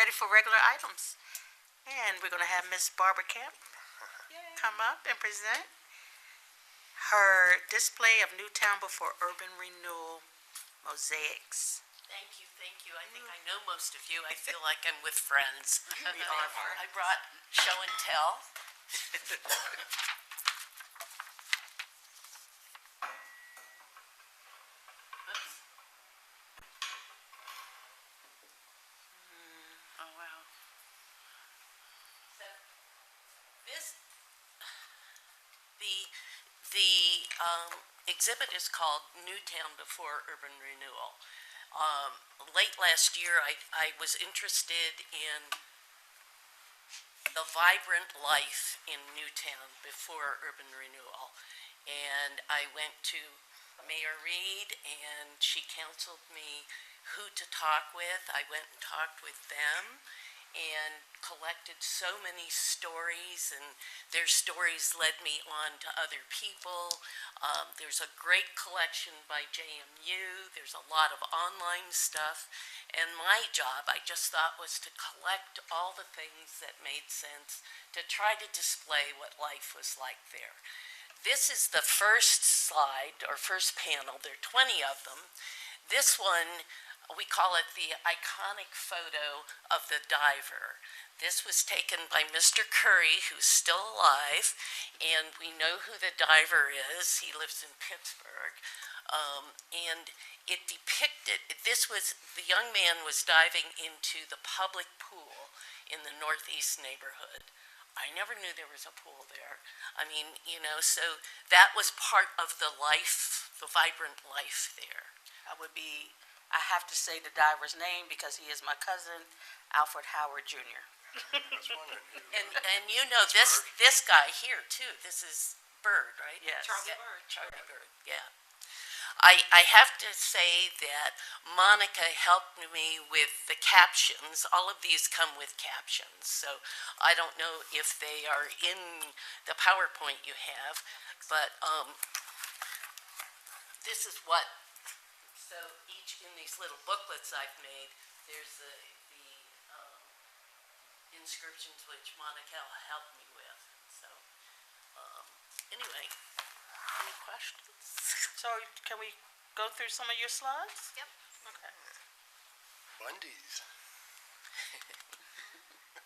ready for regular items. And we're going to have Miss Barbara Camph come up and present her display of Newtown before Urban Renewal Mosaics. Thank you, thank you. I think I know most of you. I feel like I'm with friends. We are. I brought show and tell. Oh, wow. So the exhibit is called Newtown Before Urban Renewal. Late last year, I was interested in the vibrant life in Newtown before urban renewal. And I went to Mayor Reed, and she counseled me who to talk with. I went and talked with them and collected so many stories, and their stories led me on to other people. There's a great collection by JMU. There's a lot of online stuff. And my job, I just thought, was to collect all the things that made sense to try to display what life was like there. This is the first slide, or first panel. There are 20 of them. This one, we call it the iconic photo of the diver. This was taken by Mr. Curry, who's still alive, and we know who the diver is. He lives in Pittsburgh. And it depicted, the young man was diving into the public pool in the northeast neighborhood. I never knew there was a pool there. I mean, so that was part of the life, the vibrant life there. I have to say the diver's name because he is my cousin, Alfred Howard Jr. And this guy here too. This is Bird, right? Yes. Charlie Bird, yeah. I have to say that Monica helped me with the captions. All of these come with captions, so I don't know if they are in the PowerPoint you have, but this is what, so each in these little booklets I've made, there's the inscriptions which Monica helped me with. So anyway, any questions? So can we go through some of your slides? Yep. Okay. Bundy's.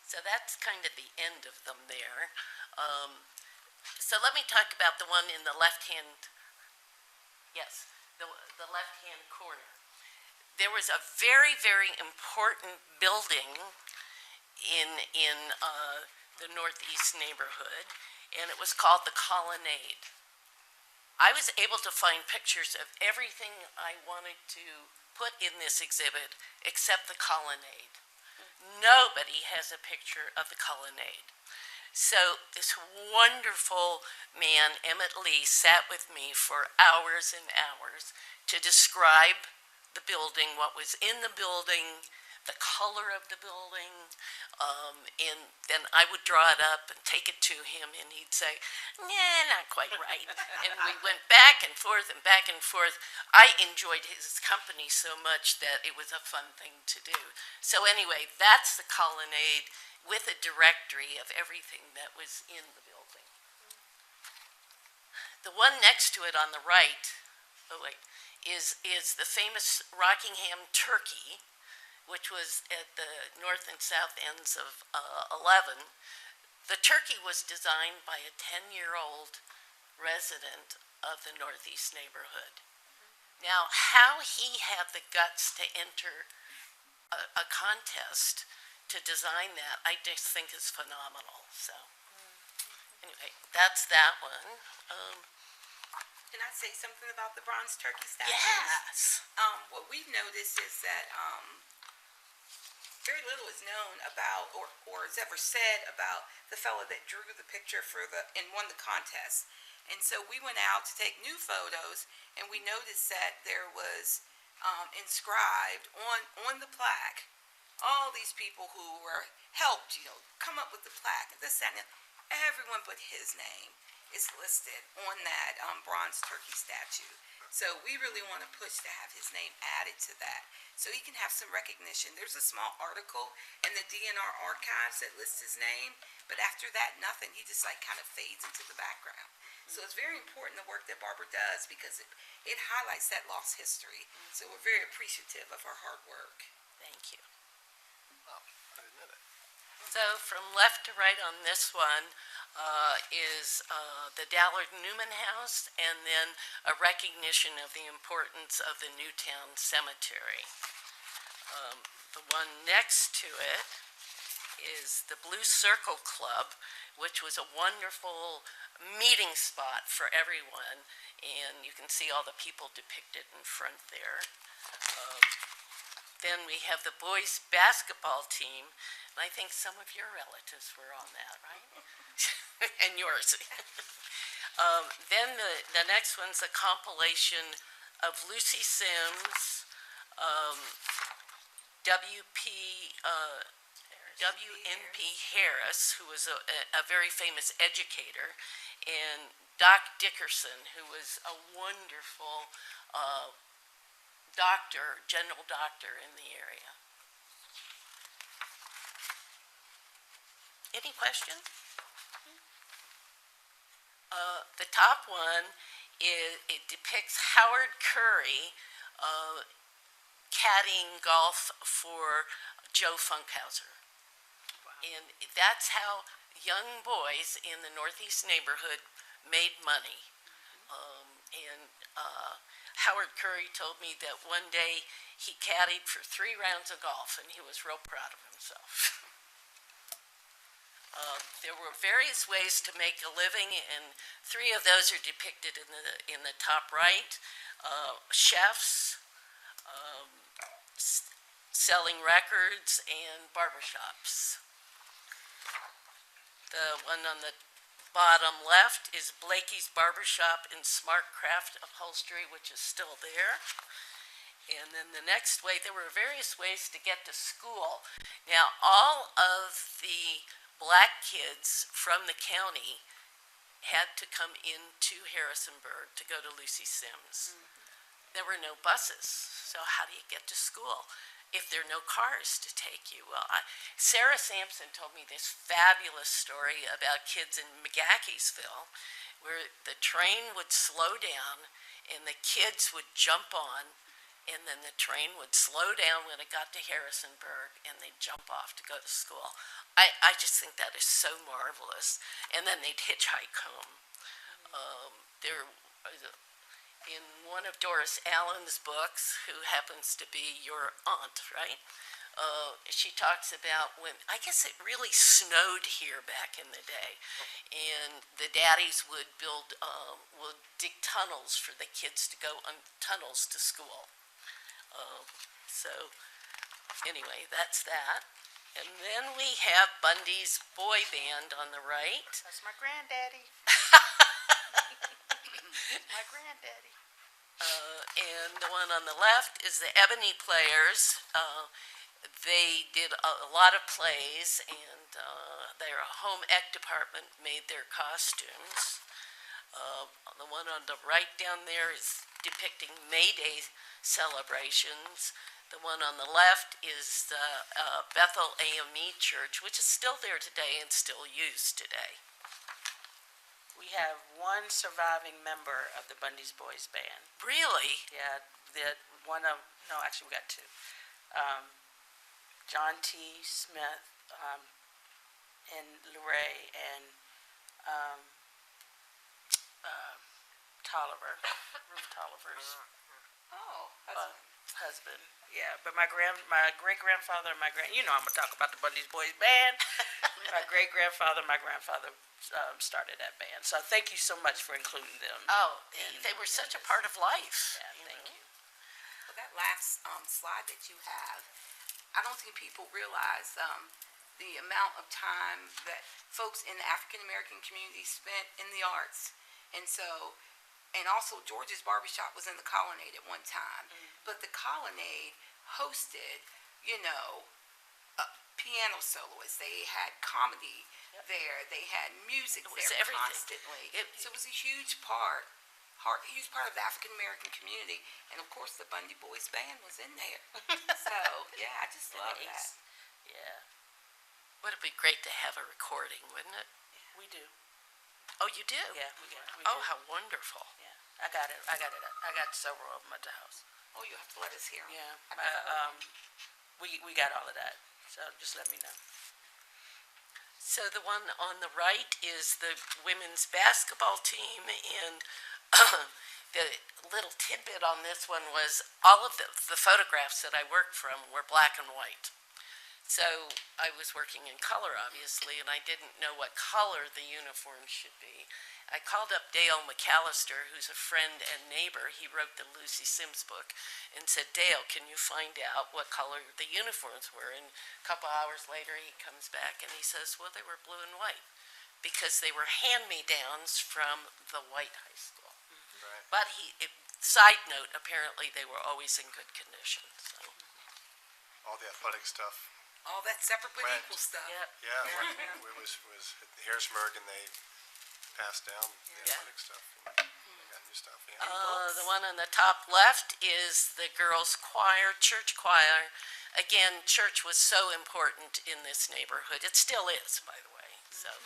So that's kind of the end of them there. So let me talk about the one in the left-hand, yes, the left-hand corner. There was a very, very important building in the northeast neighborhood, and it was called the Colonnade. I was able to find pictures of everything I wanted to put in this exhibit except the Colonnade. Nobody has a picture of the Colonnade. So this wonderful man, Emmett Lee, sat with me for hours and hours to describe the building, what was in the building, the color of the building, and then I would draw it up and take it to him, and he'd say, "Nah, not quite right." And we went back and forth and back and forth. I enjoyed his company so much that it was a fun thing to do. So anyway, that's the Colonnade with a directory of everything that was in the building. The one next to it on the right, is the famous Rockingham turkey, which was at the north and south ends of 11. The turkey was designed by a 10-year-old resident of the northeast neighborhood. Now, how he had the guts to enter a contest to design that, I just think is phenomenal. So, anyway, that's that one. Can I say something about the bronze turkey statues? Yes. What we've noticed is that very little is known about or is ever said about the fellow that drew the picture and won the contest. And so we went out to take new photos, and we noticed that there was inscribed on the plaque all these people who were helped, come up with the plaque and this, that, and everyone but his name is listed on that bronze turkey statue. So we really want to push to have his name added to that, so he can have some recognition. There's a small article in the DNR archives that lists his name, but after that, nothing. He just like kind of fades into the background. So it's very important the work that Barbara does because it highlights that lost history. So we're very appreciative of her hard work. Thank you. Oh, I didn't know that. So from left to right on this one is the Dallard Newman House, and then a recognition of the importance of the Newtown Cemetery. The one next to it is the Blue Circle Club, which was a wonderful meeting spot for everyone, and you can see all the people depicted in front there. Then we have the boys basketball team, and I think some of your relatives were on that, right? And yours. Then the next one's a compilation of Lucy Sims, WNP Harris, who was a very famous educator, and Doc Dickerson, who was a wonderful general doctor in the area. Any question? The top one it depicts Howard Curry caddying golf for Joe Funkhauser. And that's how young boys in the Northeast neighborhood made money. Howard Curry told me that one day he caddied for 3 rounds of golf, and he was real proud of himself. There were various ways to make a living, and 3 of those are depicted in the top right. Chefs, selling records, and barbershops. The one on the bottom left is Blakey's Barbershop and Smart Craft Upholstery, which is still there. And then the next way, there were various ways to get to school. Now, all of the black kids from the county had to come into Harrisonburg to go to Lucy Sims. There were no buses, so how do you get to school if there are no cars to take you? Well, Sarah Sampson told me this fabulous story about kids in McGaheysville where the train would slow down and the kids would jump on, and then the train would slow down when it got to Harrisonburg and they'd jump off to go to school. I just think that is so marvelous. And then they'd hitchhike home. In one of Doris Allen's books, who happens to be your aunt, right? She talks about when, I guess it really snowed here back in the day, and the daddies would dig tunnels for the kids to go on tunnels to school. So anyway, that's that. And then we have Bundy's boy band on the right. That's my granddaddy. My granddaddy. And the one on the left is the Ebony Players. They did a lot of plays, and their home ec department made their costumes. The one on the right down there is depicting May Day celebrations. The one on the left is the Bethel AME Church, which is still there today and still used today. We have one surviving member of the Bundy's Boys Band. Really? Yeah, actually we got 2. John T. Smith and Luray and Tolliver, Ruth Tolliver's husband. Yeah, but my great-grandfather, I'm gonna talk about the Bundy's Boys Band. My great-grandfather, my grandfather started that band. So thank you so much for including them. Oh, they were such a part of life. Yeah, thank you. Well, that last slide that you have, I don't think people realize the amount of time that folks in the African American community spent in the arts. And so, and also George's Barbershop was in the Colonnade at one time. But the Colonnade hosted, piano soloists. They had comedy there. They had music there everything. constantly. So it was a huge part he was part of the African American community, and of course the Bundy Boys band was in there. So yeah, I just love that. Yeah. Would it be great to have a recording, wouldn't it? We do. Oh, you do? Yeah, we do. Oh, how wonderful. Yeah, I got it. I got several of them at the house. Oh, you have to let us hear 'em. Yeah, I never heard 'em. we got all of that. So just let me know. So the one on the right is the women's basketball team, and the little tidbit on this one was all of the photographs that I worked from were black and white. So I was working in color, obviously, and I didn't know what color the uniform should be. I called up Dale McAllister, who's a friend and neighbor. He wrote the Lucy Sims book, and said, Dale, can you find out what color the uniforms were? And a couple hours later, he comes back and he says, well, they were blue and white, because they were hand-me-downs from the white high school. Right. But side note, apparently they were always in good condition. So. All the athletic stuff. All that separate but Right. equal stuff. Yep. Yeah, it was at Harrisburg, and they passed down the Yeah. athletic stuff. And they got new stuff. Yeah. The one on the top left is the girls' choir, church choir. Again, church was so important in this neighborhood. It still is, by the way. So,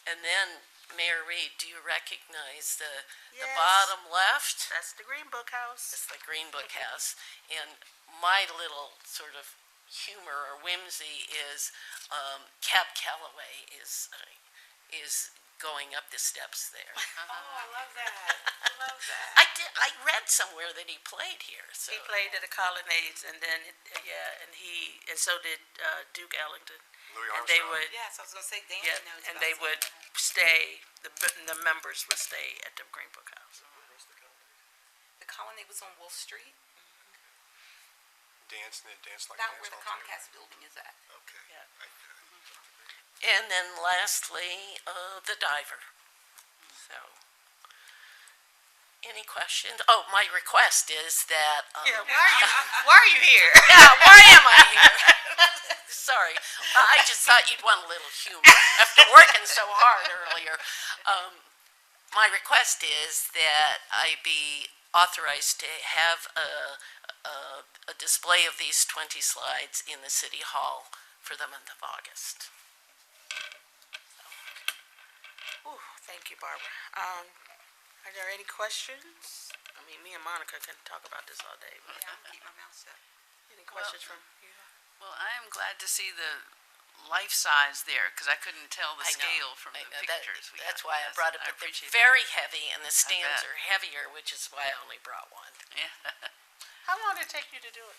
and then Mayor Reed, do you recognize the Yes. bottom left? That's the Green Book House. It's the Green Book House. And my little sort of humor or whimsy is Cab Calloway is going up the steps there. Oh, I love that. I love that. I read somewhere that he played here. So He played at the Colonnades, and then and so did Duke Ellington. Louis And they Armstrong. would, Yes, I was gonna say Dan yeah, knows and about they some would of that. stay. The members would stay at the Green Book House. The Colonnade was on Wolf Street, Dance like not dance where the hall, too. Comcast building is at. Okay. Yeah. And then lastly, the diver. So, any questions? Oh, my request is that. Yeah, why are you here? Yeah, why am I here? Sorry, I just thought you'd want a little humor after working so hard earlier. My request is that I be authorized to have a display of these 20 slides in the City Hall for the month of August. Ooh, thank you, Barbara. Are there any questions? I mean, me and Monica can talk about this all day. But Yeah, I'm gonna keep my mouth shut. any questions from you? Well, I am glad to see the life size there, because I couldn't tell the I know, scale from I the know. pictures. we That's got. why I Yes, brought it, but they're appreciate that. very heavy, and the stands bet. are heavier, which is why I only brought one. Yeah. How long did it take you to do it?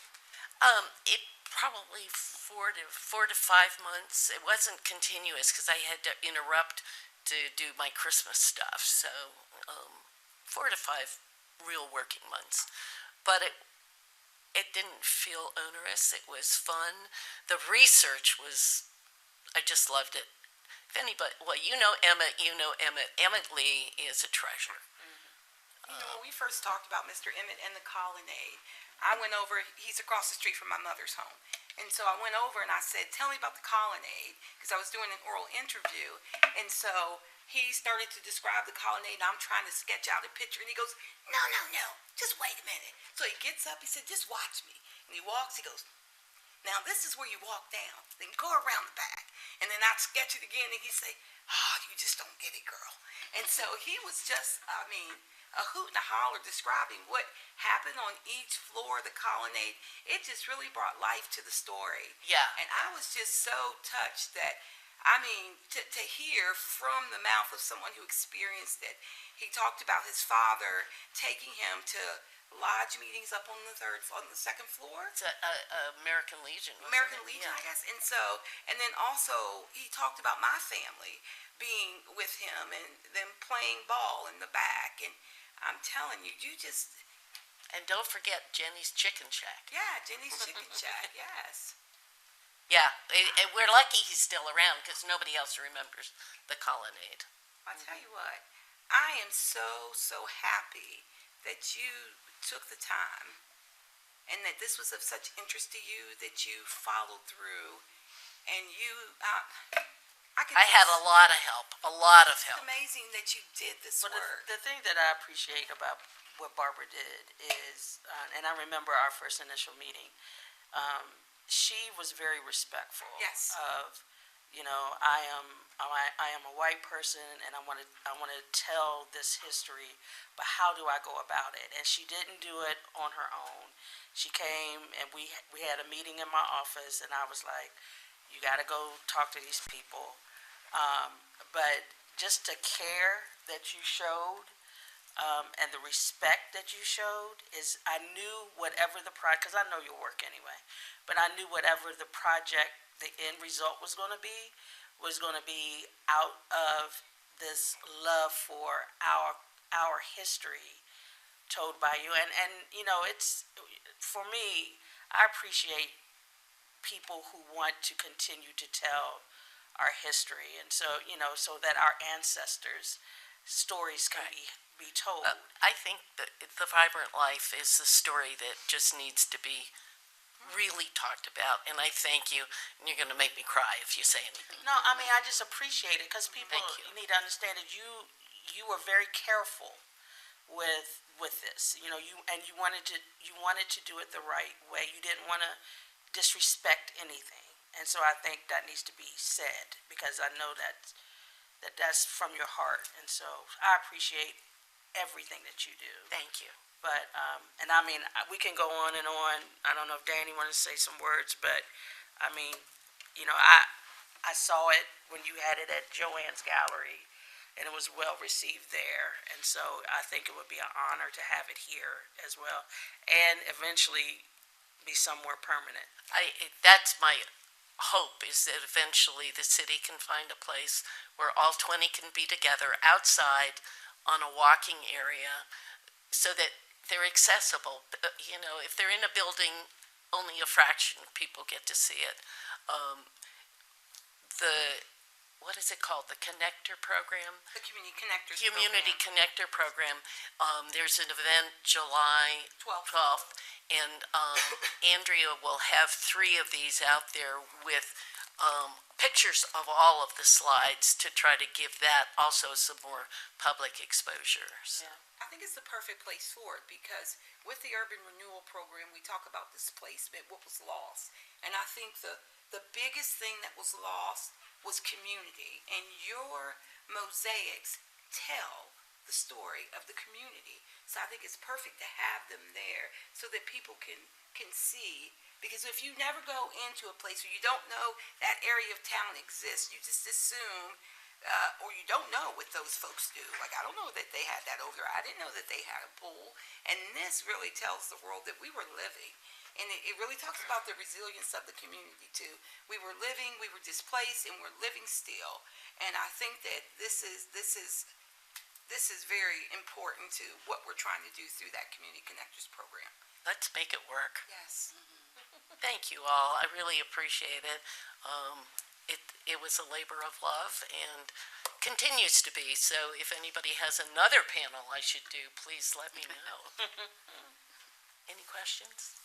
It probably 4 to 5 months. It wasn't continuous because I had to interrupt to do my Christmas stuff. So 4 to 5 real working months, but it didn't feel onerous. It was fun. The research was, I just loved it. If anybody, well, you know Emmett. Emmett Lee is a treasure. You know, when we first talked about Mr. Emmett and the Colonnade, I went over, he's across the street from my mother's home. And so I went over and I said, tell me about the Colonnade, because I was doing an oral interview. And so he started to describe the Colonnade, and I'm trying to sketch out a picture, and he goes, no, just wait a minute. So he gets up, he said, just watch me. And he walks, he goes, now this is where you walk down, then go around the back. And then I'd sketch it again, and he'd say, oh, you just don't get it, girl. And so he was just, I mean, a hoot and a holler describing what happened on each floor of the Colonnade. It just really brought life to the story. Yeah. And I was just so touched that, I mean, to hear from the mouth of someone who experienced it. He talked about his father taking him to lodge meetings up on the second floor. It's a American Legion. wasn't American it? Legion, Yeah. I guess. And so, and then also he talked about my family being with him and them playing ball in the back. And I'm telling you, And don't forget Jenny's Chicken Shack. yeah, Jenny's Chicken Shack, yes. Yeah, we're lucky he's still around because nobody else remembers the Colonnade. I'll tell you what, I am so happy that you took the time and that this was of such interest to you that you followed through and you, I had a lot of help, It's amazing that you did this But work. the thing that I appreciate about what Barbara did is, and I remember our first initial meeting, she was very respectful. Yes. Of, I am a white person, and I want to tell this history, but how do I go about it? And she didn't do it on her own. She came and we had a meeting in my office, and I was like, you got to go talk to these people. But just the care that you showed, and the respect that you showed is, I knew whatever the project, because I know your work anyway, but I knew whatever the project, the end result was going to be out of this love for our history told by you. And it's, for me, I appreciate people who want to continue to tell our history, and so so that our ancestors' stories can be told. I think that the Vibrant Life is the story that just needs to be really talked about, and I thank you, and you're going to make me cry if you say anything. No, I mean, I just appreciate it, because people Thank you. need to understand that you were very careful with this. You wanted to do it the right way. You didn't want to disrespect anything, and so I think that needs to be said, because I know that's from your heart, and so I appreciate everything that you do. Thank you. But and I mean, we can go on and on. I don't know if Danny wanted to say some words, but I mean, I saw it when you had it at Joanne's Gallery, and it was well received there. And so I think it would be an honor to have it here as well, and eventually be somewhere permanent. That's my hope, is that eventually the city can find a place where all 20 can be together outside on a walking area, so that they're accessible. If they're in a building, only a fraction of people get to see it. What is it called? The Connector Program? The Community Connectors Community Program. Connector Program. There's an event July 12th, and Andrea will have 3 of these out there with pictures of all of the slides to try to give that also some more public exposure. So. Yeah. I think it's the perfect place for it, because with the Urban Renewal Program, we talk about displacement, what was lost. And I think the biggest thing that was lost was community. And your mosaics tell the story of the community. So I think it's perfect to have them there so that people can see. Because if you never go into a place where you don't know that area of town exists, you just assume, or you don't know what those folks do. Like, I don't know that they had that over there. I didn't know that they had a pool. And this really tells the world that we were living. And it really talks about the resilience of the community, too. We were living, we were displaced, and we're living still. And I think that this is very important to what we're trying to do through that Community Connectors program. Let's make it work. Yes. Thank you all. I really appreciate it. It was a labor of love and continues to be. So if anybody has another panel I should do, please let me know. Any questions?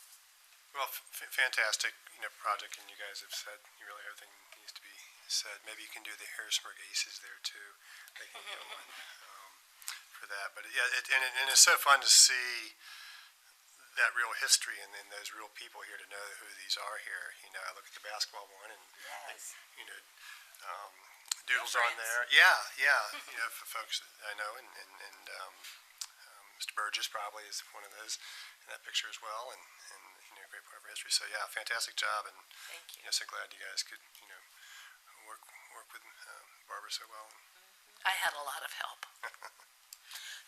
Well, fantastic, project, and you guys have said, really everything needs to be said. Maybe you can do the Harrisburg Aces there too. They can get one for that. But yeah, and it's so fun to see that real history and then those real people here to know who these are here. I look at the basketball one and, Yes. Doodle's on there. Yeah. For folks that I know, and Mr. Burgess probably is one of those in that picture as well, and a great part of our history. So yeah, fantastic job, and Thank you. So glad you guys could work with Barbara so well. I had a lot of help.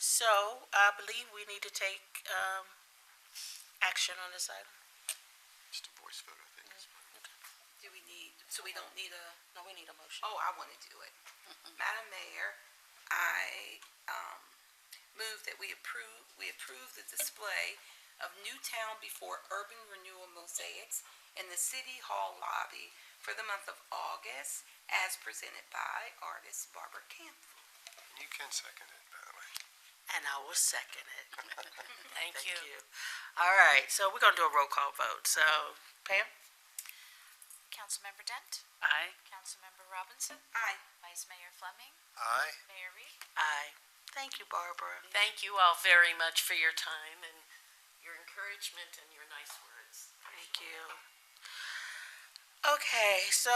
So I believe we need to take action on this item. Just a voice vote, I think. Do we need, so we don't need a, No, we need a motion. oh, I want to do it. Madam Mayor, I move that we approve the display of Newtown before Urban Renewal mosaics in the City Hall lobby for the month of August, as presented by artist Barbara Camph. And you can second it, by the way. And I will second it. Thank you. All right, so we're going to do a roll call vote. So, Pam? Councilmember Dent, Aye. Councilmember Robinson, Aye. Vice Mayor Fleming, Aye. Mayor Reed. Aye. Thank you, Barbara. Thank you all very much for your time and your encouragement and your nice words. Thank you. Okay, so